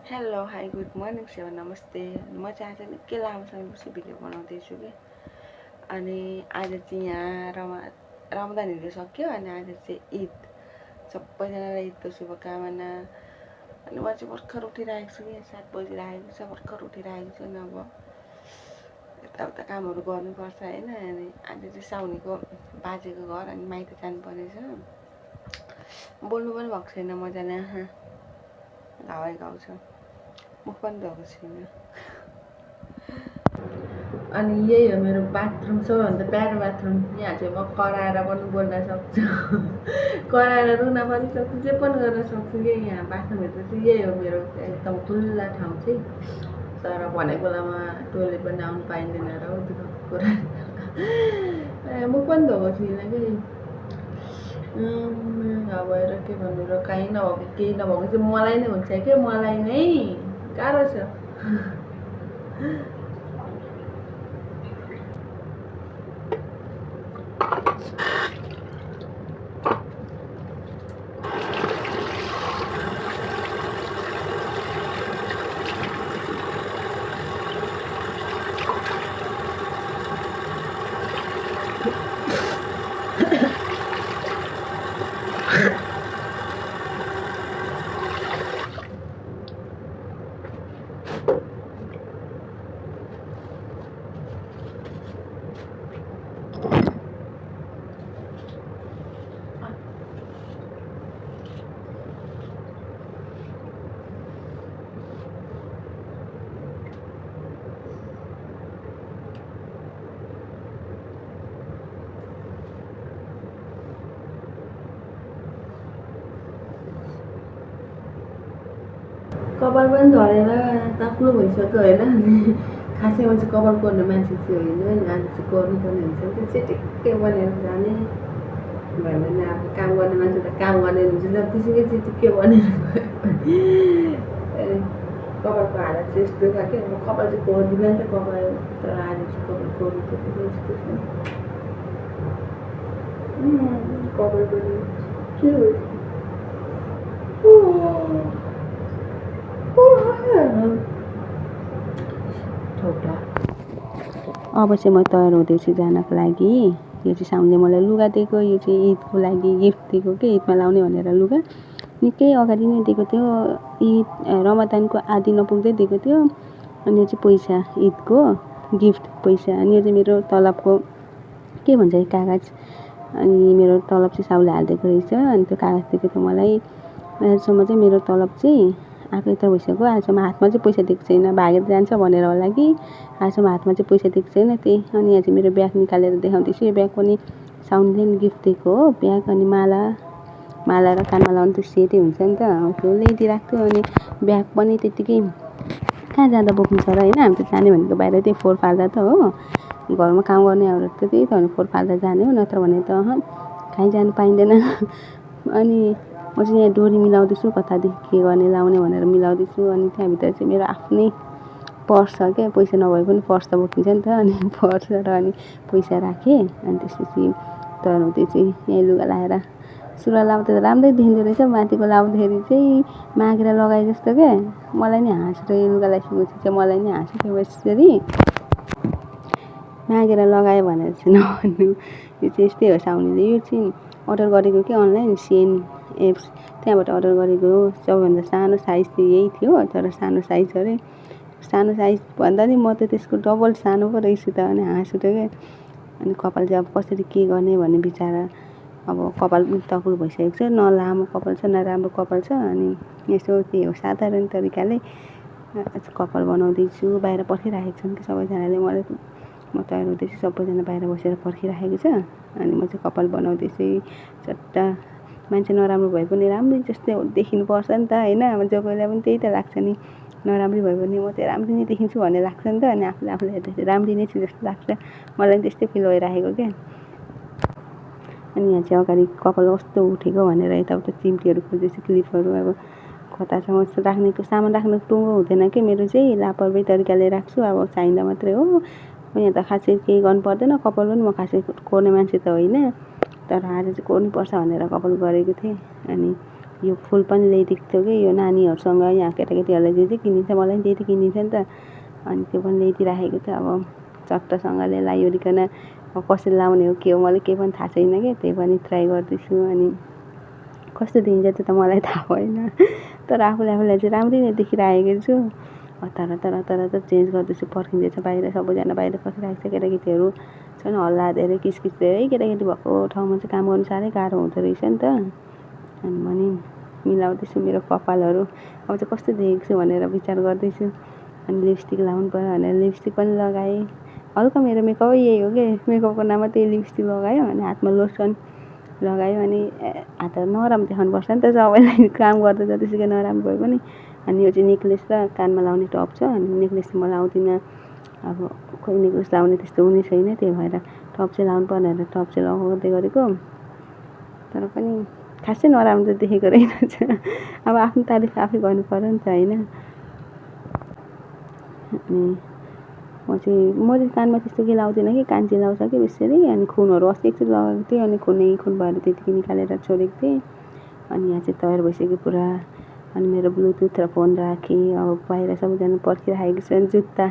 Hello hi good morning सेवा नमस्ते। म चाहिँ आज निकै लामो समयपछि भिडियो बनाउँदैछु कि अनि आज चाहिँ यहाँ रमजान हिजो सक्यो अनि आज चाहिँ ईद। सबैजनालाई ईदको शुभकामना। अनि म चाहिँ भर्खर उठिरहेको छु कि 7 बजिरहेको छ, भर्खर उठिरहेको छु। अनि अब यताउता कामहरू गर्नुपर्छ होइन। अनि आज चाहिँ साउनीको बाजेको घर अनि माइत जानुपर्ने छ। बोल्नु पनि भएको छैन मजाले, घाउ छ, मुख पनि धोएको छैन। अनि यही हो मेरो बाथरुम, सबैभन्दा प्यारो बाथरुम। यहाँ चाहिँ म कराएर पनि बोल्न सक्छु, कराएर रुन पनि सक्छु, जे पनि गर्न सक्छु कि यहाँ बाथरुमभित्र चाहिँ यही हो मेरो एकदम खुल्ला ठाउँ चाहिँ। तर भनेको बेलामा टोइलेट पनि आउनु पाइँदैन र हो दुःखको कुरा। मुख पनि धोएको छुइनँ कि भएर के भन्नु र, काहीँ नभएको केही नभएको चाहिँ मलाई नै हुन्छ कि, मलाई नै गाह्रो छ। कपाल पनि झरेर ताक्लो भइसक्यो होइन। अनि खासैमा चाहिँ कपाल कोर्ने मान्छे चाहिँ होइन, अनि आज चाहिँ कोर्नुपर्ने हुन्छ। त्यो चाहिँ टिक्कै बनेर जाने भन्दैन। अब काम गर्ने मान्छे त काम गर्ने हुन्छ, जतिसुकै चाहिँ टिक्कै बनेर गयो। कपालको हालत चाहिँ यस्तो छ कि अब कपाल चाहिँ कोर्दिनँ नि त कपाल, तर आज चाहिँ कपाल कोर्नु पर्ने यस्तो छ। कपाल पनि के हो अब चाहिँ म तयार हुँदैछु जानको लागि। यो चाहिँ साउनले मलाई लुगा दिएको, यो चाहिँ ईदको लागि गिफ्ट दिएको कि ईदमा लाउने भनेर लुगा निकै अगाडि नै दिएको थियो। ईद रमजानको आदि नपुग्दै दिएको थियो। अनि यो चाहिँ पैसा, ईदको गिफ्ट पैसा। अनि यो चाहिँ मेरो तलबको के भन्छ कागज। अनि मेरो तलब चाहिँ साउले हालिदिएको रहेछ। अनि त्यो कागज दिएको थियो मलाई। आजसम्म चाहिँ मेरो तलब चाहिँ आएको यत्रो भइसक्यो, आजसम्म हातमा चाहिँ पैसा दिएको छैन। भागेर जान्छ भनेर होला कि आजसम्म हातमा चाहिँ पैसा दिएको छैन। त्यही अनि यहाँ चाहिँ मेरो ब्याग निकालेर देखाउँदैछु। यो ब्याग पनि साउनले नि गिफ्ट दिएको हो ब्याग। अनि माला र कानमा लाउनु त सेटै हुन्छ नि त, त्यो ल्याइदिइरहेको थियो। अनि ब्याग पनि त्यत्तिकै कहाँ जाँदा बोक्नु छ र होइन, हामी त जाने भनेको बाहिर त्यही फोहोर फाल्दा त हो। घरमा काम गर्नेहरू त त्यही त भने फोहोर फाल्दा जाने हो, नत्र भने त कहीँ जानु पाइँदैन। अनि म चाहिँ यहाँ डोरी मिलाउँदैछु, कतादेखि के गर्ने लाउने भनेर मिलाउँदैछु। अनि त्यहाँभित्र चाहिँ मेरो आफ्नै पर्स छ क्या, पैसा नभए पनि पर्स त बोकिन्छ नि त। अनि पर्स र अनि पैसा राखेँ। अनि त्यसपछि तयार हुँदै चाहिँ यहीँ लुगा लाएर सुरुवाल लाउँदा त राम्रै देखिँदो रहेछ, माथिको लाउँदाखेरि चाहिँ मागेर लगाए जस्तो क्या। मलाई नै हाँस र यो लुगा लगाइसकेपछि चाहिँ मलाई नै हाँस उठ्यो यसरी मागेर लगायो भनेर चाहिँ नभन्नु। यो चाहिँ यस्तै हो साउनीले। यो चाहिँ अर्डर गरेको कि अनलाइन सेन एप्स, त्यहाँबाट अर्डर गरेको हो। सबैभन्दा सानो साइज चाहिँ यही थियो, तर सानो साइज अरे सानो साइज भन्दा नि म त त्यसको डबल सानो पो रहेछु त। अनि हाँस उठ्यो क्या। अनि कपाल चाहिँ अब कसरी के गर्ने भन्ने विचार, अब कपाल पनि तक्लो भइसकेको छ, न लामो कपाल छ न राम्रो कपाल छ। अनि यसो त्यही हो साधारण तरिकाले कपाल बनाउँदैछु। बाहिर पर्खिराखेको छन् कि सबैजनाले, म तयार हुँदैछु, सबैजना बाहिर बसेर पर्खिराखेको छ। अनि म चाहिँ कपाल बनाउँदैछु। चट्टा मान्छे नराम्रो भए पनि राम्रै जस्तै देखिनुपर्छ नि त होइन। अब जो कोहीलाई पनि त्यही त लाग्छ नि, नराम्रै भयो भने म चाहिँ राम्रै नै देखिन्छु भन्ने लाग्छ नि त। अनि आफूले हेर्दाखेरि राम्रै नै छु जस्तो लाग्छ, मलाई पनि त्यस्तै फिल भइरहेको क्या। अनि यहाँ चाहिँ अगाडि कपाल कस्तो उठेको भनेर यताउता चिम्टीहरू खोज्दैछु, क्लिपहरू। अब कतासम्म राख्नेको सामान राख्ने टुङ्गो हुँदैन कि मेरो चाहिँ, लापरवाही तरिकाले राख्छु। अब चाहिँदा मात्रै हो, यहाँ त खासै केही गर्नु पर्दैन। कपाल पनि म खासै कोर्ने मान्छे त होइन, तर आज चाहिँ कोर्नुपर्छ भनेर कपाल गरेको थिएँ। अनि यो फुल पनि ल्याइदिएको थियो कि यो नानीहरूसँग यहाँ केटाकेटीहरूलाई जे जे किनिन्छ मलाई पनि त्यही त किनिन्छ नि त अनि त्यो पनि ल्याइदिइराखेको थियो अब चट्टसँगले लगाइवरिकन अब कसरी लाउने हो के हो मलाई केही पनि थाहा छैन कि त्यही पनि ट्राई गर्दैछु अनि कस्तो देखिन्छ त्यो त मलाई थाहा भएन तर आफूलाई चाहिँ राम्रै नै देखिरहेको छु हतार चेन्ज गर्दैछु पर्खिँदैछ बाहिर सबैजना बाहिर पर्खिरहेको छ केटाकेटीहरू छन् हल्ला धेरै किसकिस धेरै केटाकेटी भएको ठाउँमा चाहिँ काम गर्नु साह्रै गाह्रो हुँदो रहेछ नि त अनि म नि मिलाउँदैछु मेरो कपालहरू अब चाहिँ कस्तो देखेको छु भनेर विचार गर्दैछु अनि लिपस्टिक लगाउनु पर्यो भनेर लिपस्टिक पनि लगाएँ हल्का मेरो मेकअपै यही हो कि मेकअपको नाममा त्यही लिपस्टिक लगायो अनि हातमा लोसन लगायो अनि हातहरू नराम्रो देखाउनुपर्छ नि त सबैलाई काम गर्दा जतिसुकै नराम्रो भए पनि अनि यो चाहिँ नेक्लेस र कानमा लाउने टप छ अनि नेक्लेस म लाउँदिनँ अब खोइ नेक्लेस लाउने त्यस्तो हुने छैन त्यही भएर टप चाहिँ लाउनु पर्ने भनेर टप चाहिँ लगाउँदै गरेको तर पनि खासै नराम्रो त देखेको रहेनछ अब आफ्नो तारिफ आफै गर्नु पर्यो नि त होइन अनि म चाहिँ कानमा त्यस्तो केही लाउँदिनँ कि कान चाहिँ लाउँछ कि बेसरी अनि खुनहरू अस्ति एकचोटि लगाएको थिएँ अनि खुन भएर त्यतिकै निकालेर छोडेको थिएँ अनि यहाँ चाहिँ तयार भइसक्यो पुरा अनि मेरो ब्लुटुथ र फोन राखेँ अब बाहिर सबैजना पर्खिराखेको छ जुत्ता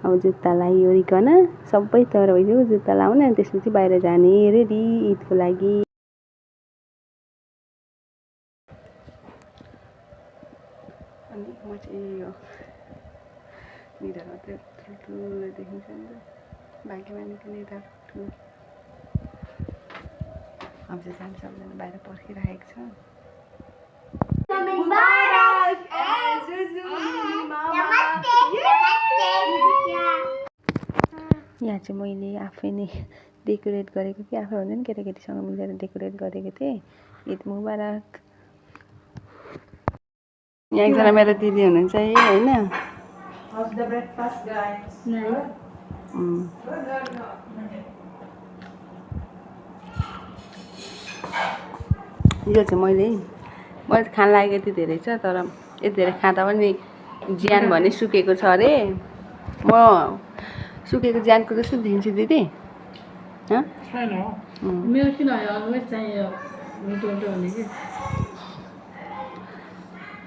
अब जुत्ता लगाइवरिकन सबै तयार भइसक्यो जुत्ता लाउने अनि त्यसपछि बाहिर जाने रेडी ईदको लागि अनि म चाहिँ यो निधारमा चाहिँ ठुल्ठुलो देखिन्छ नि त बाँकी मान्छेको निधार ठुलो अब चाहिँ जान्छ सबैजना बाहिर पर्खिरहेको छ यहाँ चाहिँ मैले आफै नै डेकोरेट गरेको कि आफै भन्दा नि केटाकेटीसँग मिलेर डेकोरेट गरेको थिएँ ईद मुबारक यहाँ एकजना मेरो दिदी हुनुहुन्छ है होइन यो चाहिँ मैले खान लागेको यति धेरै छ तर यति धेरै खाँदा पनि ज्यान भने सुकेको छ अरे म सुकेको ज्यानको जस्तो देखिन्छु दिदी मेरो किन अलवेज चाहियो मिठो मिठो हुने कि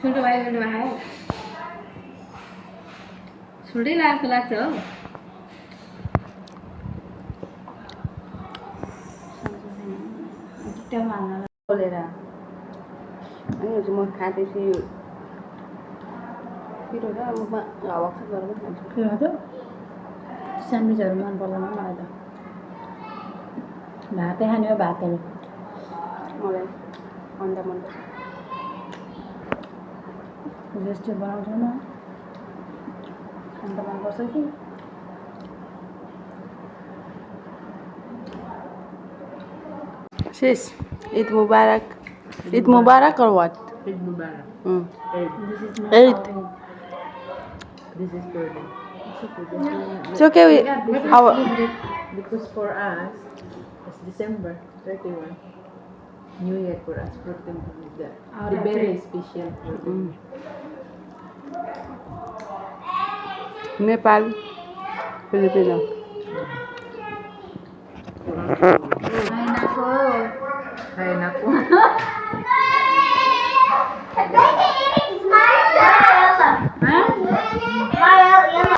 छुल्टो बाहिर खाऊ छुल्टै लाग्छ हो बोलेर अनि यो चाहिँ म खाँदैछु पिरो र मुखमा हावा गरेर खान्छु के भन्छ स्यान्डविचहरू मन पर्दैन मलाई त भातै खाने हो भातहरू मलाई अन्डा मन रेस्टुरेन्ट बनाउँछ न अन्त मनपर्छ कि sis Eid Mubarak or what? Eid Mubarak. Eid. This is birthday. It's okay. Because for us, it's December 31. New Year for us. For them, the very special for them. Nepal, Filipino. Ay nako.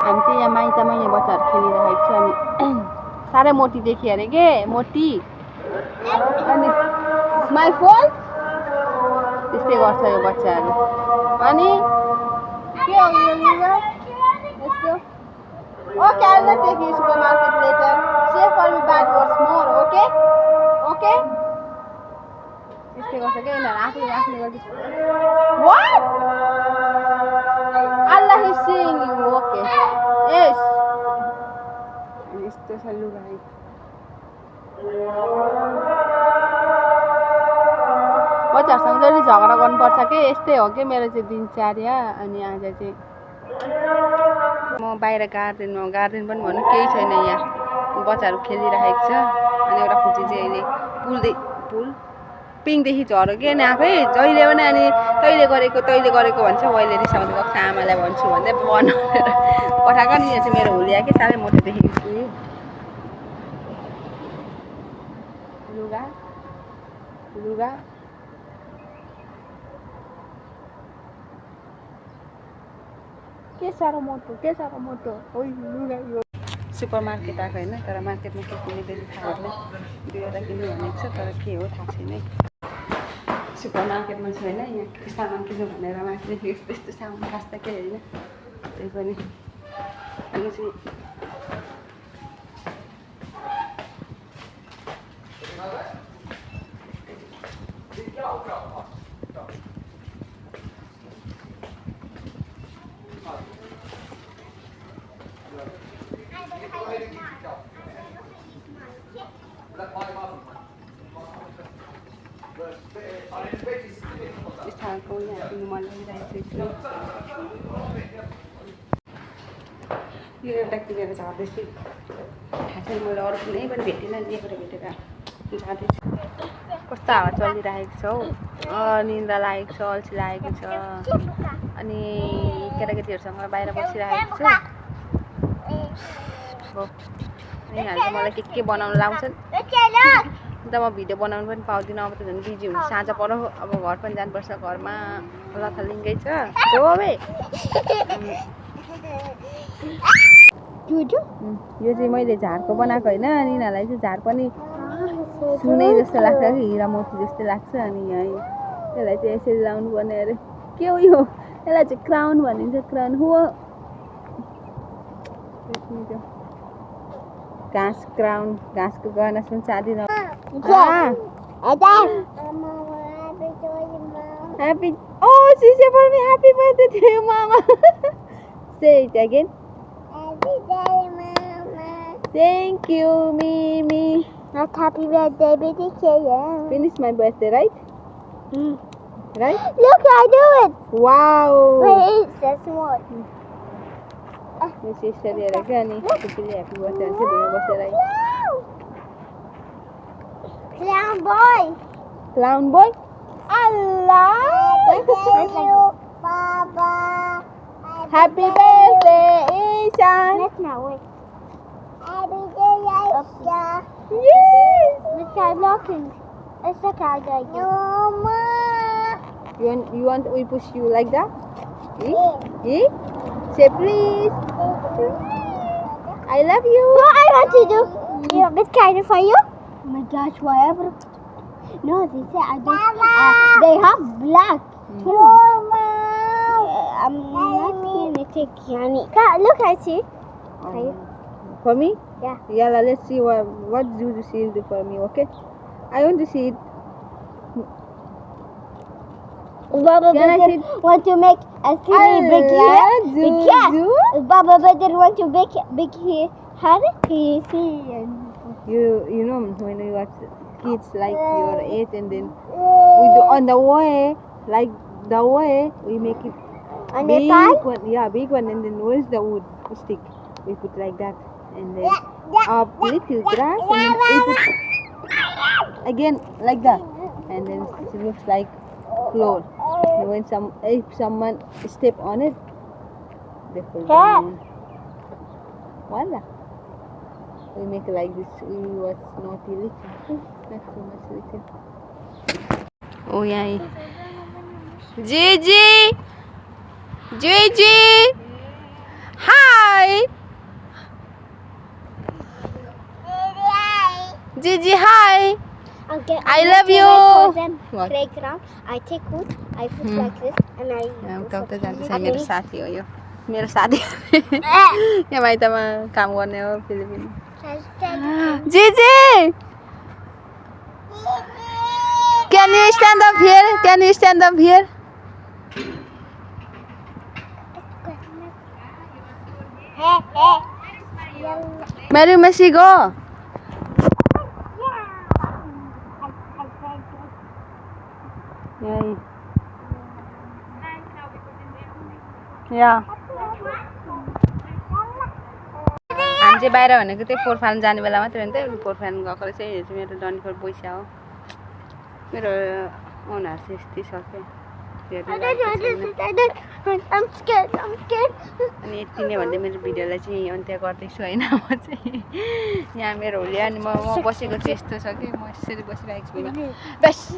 हामी चाहिँ यहाँ माइतमा यहाँ बच्चाहरू खेलिरहेको छ अनि साह्रै मोटी देखियो अरे के मोटी अनि स्माइल फोन त्यस्तै गर्छ यो बच्चाहरू अनि के हो यो लुगा यस्तो okay I will take you super market later save for me bad words more okay okay त्यस्तै गर्छ क्या यिनीहरू आफूले गर्दैछ what Allah is seeing you, okay? Yes. यस्तो छ लुगा बच्चाहरूसँग जहिले झगडा गर्नुपर्छ कि यस्तै हो कि मेरो चाहिँ दिनचर्या अनि आज चाहिँ म बाहिर गार्डन पनि भन्नु केही छैन यहाँ बच्चाहरू खेलिरहेको छ अनि एउटा खुसी चाहिँ अहिले पुल पिङदेखि झऱ्यो कि अनि आफै जहिले पनि अनि तैँले गरेको भन्छ मैले रिसाउँदै गएको आमालाई भन्छु भन्दै बनाएर पठाएको नि यो चाहिँ मेरो हुलिया कि साह्रै मोटो देखेको छु लुगा के साह्रो मोटो ओइ लुगा यो सुपर मार्केट आएको होइन तर मार्केटमा के किने बेसी थाहा भएन 2 वटा किन्नु भनेको छ तर के हो थाहा छैन सुपर मार्केटमा छु होइन यहाँ के सामान किन्नु भनेर माथि यस्तो सामान खास त केही होइन त्यही पनि अनि चाहिँ स्थानको यहाँ किन्नु मन लागिरहेको छु यो एउटा किनेर झार्दैछु थाहा छैन मैले अरू कुनै पनि भेटिनँ यहाँबाट भेटेर जाँदैछु कस्तो हावा चलिरहेको छ हौ निन्द्रा लागेको छ अल्छी लागेको छ अनि केटाकेटीहरूसँग बाहिर बसिरहेको छु यिनीहरूले मलाई के बनाउनु लाउँछन् अन्त म भिडियो बनाउनु पनि पाउँदिनँ अब त झन् बिजी हुन्छ साँझ परो अब घर पनि जानुपर्छ घरमा लथालिङ्गै छ हो बे यो चाहिँ मैले झारको बनाएको होइन अनि यिनीहरूलाई चाहिँ झार पनि सुनै जस्तो लाग्छ कि हिरा मोती जस्तो लाग्छ अनि यहाँ यसलाई चाहिँ यसरी लाउनु पर्ने अरे के हो यो यसलाई चाहिँ क्राउन भनिन्छ क्राउन हो घाँस क्राउन घाँसको गहना सुन चाँदी न Happy. Oh, she said for me happy birthday to you, Mama. Say it again. Happy day, Mama. Thank you, Mimi. Not happy birthday, baby Kaya. Finish my birthday, right? Right? Look, I do it. Wow. Wait, it's so small. My sister here again. Happy birthday. Clown boy. Clown boy? Allah. Baba. Happy birthday, Ishan. Let's now wait. Happy birthday, Isha. Yes. Let's start looking. It's the card again. No, Ma. You want we push you like that? Eh? Say please. I love you. What I want to do? You want this card for you? Oh my gosh, whatever. No, they say I don't. They have black. No, Ma. I'm not going to take Yanni. Look, I see. For me? Yeah. Yeah, let's see what do you see do for me, okay? I want to see it. Baba Can I Badr want to make a silly big hair. Big hair. Baba Badr want to make big hair. He see. You know when we watch kids like your age and then we do on the way like the way we make it On big the pan? one, yeah, big one, and then where's the wood stick? We put like that, and then up little grass, and then we put again like that, and then it looks like floor. And when if someone step on it, they fall down. Voila. We make like this. We was naughty little, not so much little. Oh yeah. Gigi. Gigi! Hi! Gigi, hi! Okay, I love you. What? Playground. I take wood. I put like this, and I. उता जान्छ मेरो साथी हो यो मेरो साथी यहाँ माइतमा काम गर्ने हो Philippine Gigi! Can you stand up here? Can you stand up here? Mary, messy go. Yeah. हामी चाहिँ बाहिर भनेको त्यही फोर फार्म जाने बेला मात्रै हो नि त फोर फार्म गएको रहेछ यो चाहिँ मेरो डन्डीफोर पैसा हो मेरो अनुहार चाहिँ यस्तै छ I'm scared. I'm scared. अनि यति नै भन्दै मेरो भिडियोलाई चाहिँ अन्त्य गर्दैछु होइन म चाहिँ यहाँ मेरो होली अनि म बसेको चाहिँ यस्तो छ कि म यसरी बसिरहेको छु बस